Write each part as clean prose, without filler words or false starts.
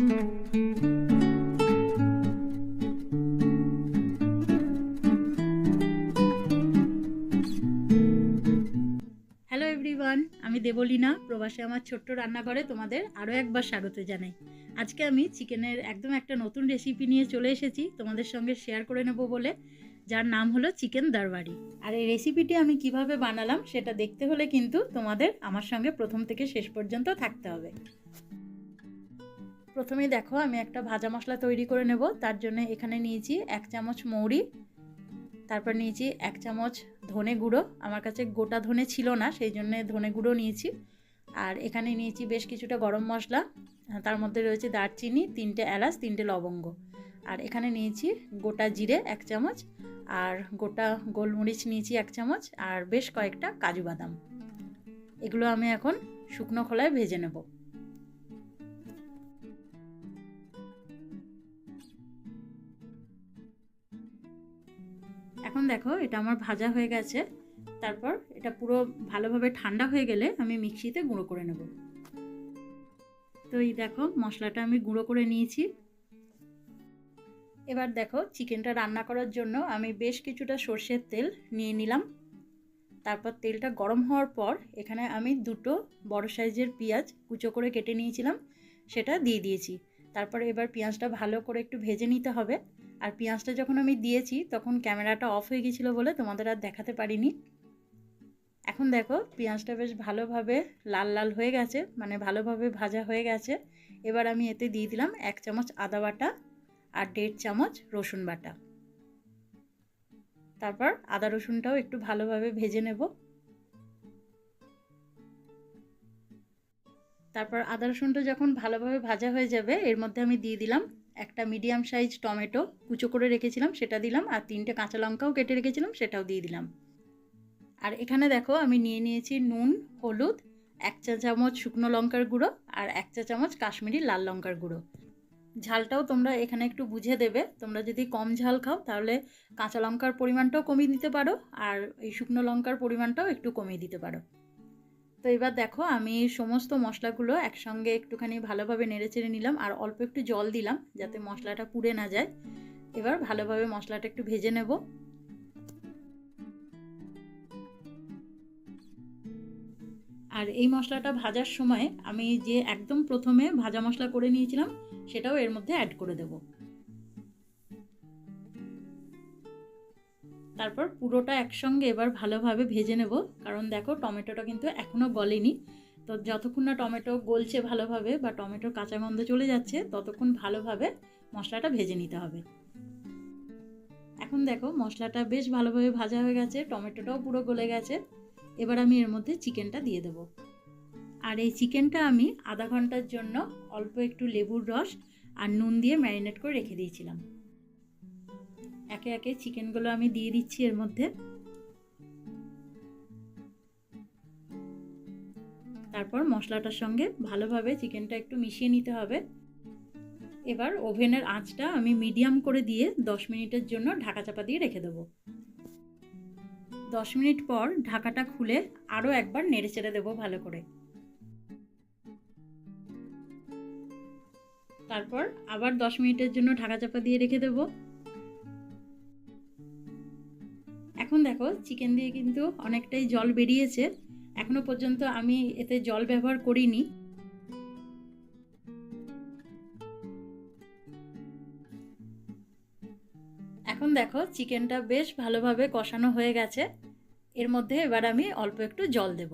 Hello everyone, আমি দেবলীনা প্রবাসে আমার ছোট্ট রান্নাঘরে তোমাদের আরও একবার স্বাগত জানাই। আজকে আমি চিকেনের একদম একটা নতুন রেসিপি নিয়ে চলে এসেছি তোমাদের সঙ্গে শেয়ার করে নেব বলে, যার নাম হলো চিকেন দরবারি। আর এই রেসিপিটি আমি কিভাবে বানালাম সেটা দেখতে হলে কিন্তু তোমাদের আমার সঙ্গে প্রথম থেকে শেষ পর্যন্ত থাকতে হবে। প্রথমেই দেখো, আমি একটা ভাজা মশলা তৈরি করে নেব। তার জন্য এখানে নিয়েছি 1 চামচ মৌরি, তারপর নিয়েছি 1 চামচ ধনে গুঁড়ো। আমার কাছে গোটা ধনে ছিল না, সেই জন্য ধনে গুঁড়ো নিয়েছি। আর এখানে নিয়েছি বেশ কিছুটা গরম মশলা, তার মধ্যে রয়েছে দারচিনি, 3টে এলাচ, 3টে লবঙ্গ। আর এখানে নিয়েছি গোটা জিরে 1 চামচ, আর গোটা গোলমরিচ নিয়েছি 1 চামচ, আর বেশ কয়েকটা কাজু বাদাম। এগুলো আমি এখন শুকনো খোলায় ভেজে নেব। এখন দেখো, এটা আমার ভাজা হয়ে গেছে। তারপর এটা পুরো ভালোভাবে ঠান্ডা হয়ে গেলে আমি মিক্সিতে গুঁড়ো করে নেব। তো এই দেখো, মশলাটা আমি গুঁড়ো করে নিয়েছি। এবার দেখো, চিকেনটা রান্না করার জন্য আমি বেশ কিছুটা সর্ষের তেল নিয়ে নিলাম। তারপর তেলটা গরম হওয়ার পর এখানে আমি 2টো বড় সাইজের পেঁয়াজ কুচো করে কেটে নিয়েছিলাম, সেটা দিয়ে দিয়েছি। তারপর এবার পেঁয়াজটা ভালো করে একটু ভেজে নিতে হবে। আর পেঁয়াজটা যখন আমি দিয়েছি তখন ক্যামেরাটা অফ হয়ে গিয়েছিল বলে তোমাদের আর দেখাতে পারিনি। এখন দেখো, পেঁয়াজটা বেশ ভালোভাবে লাল লাল হয়ে গেছে, মানে ভালোভাবে ভাজা হয়ে গেছে। এবার আমি এতে দিয়ে দিলাম 1 চামচ আদা বাটা আর 1.5 চামচ রসুন বাটা। তারপর আদা রসুনটাও একটু ভালোভাবে ভেজে নেব। তারপর আদা রসুনটা যখন ভালোভাবে ভাজা হয়ে যাবে, এর মধ্যে আমি দিয়ে দিলাম একটা মিডিয়াম সাইজ টমেটো কুচো করে রেখেছিলাম, সেটা দিলাম। আর 3টে কাঁচা লঙ্কাও কেটে রেখেছিলাম, সেটাও দিয়ে দিলাম। আর এখানে দেখো, আমি নিয়ে নিয়েছি নুন, হলুদ, 1 চা চামচ শুকনো লঙ্কার গুঁড়ো আর 1 চা চামচ কাশ্মীরি লাল লঙ্কার গুঁড়ো। ঝালটাও তোমরা এখানে একটু বুঝে দেবে। তোমরা যদি কম ঝাল খাও তাহলে কাঁচা লঙ্কার পরিমাণটাও কমিয়ে দিতে পারো, আর এই শুকনো লঙ্কার পরিমাণটাও একটু কমিয়ে দিতে পারো। তো এবার দেখো, আমি সমস্ত মশলাগুলো একসঙ্গে একটুখানি ভালোভাবে নেড়েচেড়ে নিলাম, আর অল্প একটু জল দিলাম যাতে মশলাটা পুড়ে না যায়। এবার ভালোভাবে মশলাটা একটু ভেজে নেব। আর এই মশলাটা ভাজার সময় আমি যে একদম প্রথমে ভাজা মশলা করে নিয়েছিলাম সেটাও এর মধ্যে অ্যাড করে দেব। তারপর পুরোটা একসঙ্গে এবার ভালোভাবে ভেজে নেব, কারণ দেখো টমেটোটা কিন্তু এখনও গলেনি। তো যতক্ষণ না টমেটো গলছে ভালোভাবে বা টমেটোর কাঁচা গন্ধ চলে যাচ্ছে, ততক্ষণ ভালোভাবে মশলাটা ভেজে নিতে হবে। এখন দেখো, মশলাটা বেশ ভালোভাবে ভাজা হয়ে গেছে, টমেটোটাও পুরো গলে গেছে। এবার আমি এর মধ্যে চিকেনটা দিয়ে দেব। আর এই চিকেনটা আমি আধা ঘন্টার জন্য অল্প একটু লেবুর রস আর নুন দিয়ে ম্যারিনেট করে রেখে দিয়েছিলাম। একে একে চিকেনগুলো আমি দিয়ে দিচ্ছি এর মধ্যে। তারপর মশলাটার সঙ্গে ভালোভাবে চিকেনটা একটু মিশিয়ে নিতে হবে। এবার ওভেনের আঁচটা আমি মিডিয়াম করে দিয়ে 10 মিনিটের জন্য ঢাকা চাপা দিয়ে রেখে দেবো। 10 মিনিট পর ঢাকাটা খুলে আরও একবার নেড়ে চেড়ে দেবো ভালো করে। তারপর আবার 10 মিনিটের জন্য ঢাকা চাপা দিয়ে রেখে দেবো। এখন দেখো, চিকেন দিয়ে কিন্তু অনেকটাই জল বেরিয়েছে। এখনো পর্যন্ত আমি এতে জল ব্যবহার করিনি। এখন দেখো, চিকেনটা বেশ ভালোভাবে কষানো হয়ে গেছে। এর মধ্যে এবার আমি অল্প একটু জল দেব।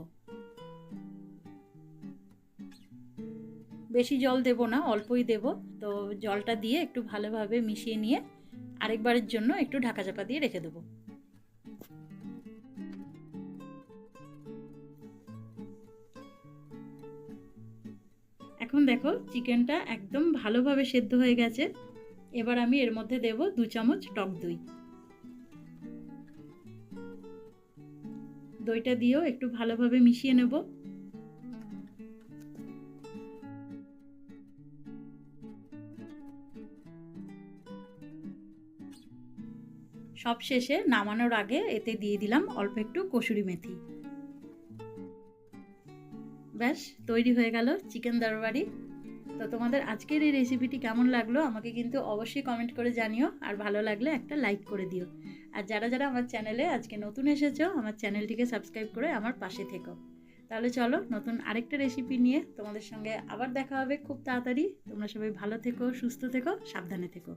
বেশি জল দেব না, অল্পই দেব। তো জলটা দিয়ে একটু ভালোভাবে মিশিয়ে নিয়ে আরেকবারের জন্য একটু ঢাকা চাপা দিয়ে রেখে দেবো। এখন দেখো, চিকেনটা একদম ভালোভাবে সেদ্ধ হয়ে গেছে। এবার আমি এর মধ্যে দেব 2 চামচ টক দই। দইটা দিয়েও একটু ভালোভাবে মিশিয়ে নেব। সব শেষে নামানোর আগে এতে দিয়ে দিলাম অল্প একটু কসুরি মেথি। ব্যাস তৈরি হয়ে গেল চিকেন দরবারি। তো তোমাদের আজকের এই রেসিপিটি কেমন লাগলো আমাকে কিন্তু অবশ্যই কমেন্ট করে জানিও, আর ভালো লাগলে একটা লাইক করে দিও। আর যারা যারা আমার চ্যানেলে আজকে নতুন এসেছো, আমার চ্যানেলটিকে সাবস্ক্রাইব করে আমার পাশে থেকো। তাহলে চলো নতুন আরেকটা রেসিপি নিয়ে তোমাদের সঙ্গে আবার দেখা হবে খুব তাড়াতাড়ি। তোমরা সবাই ভালো থেকো, সুস্থ থেকো, সাবধানে থেকো।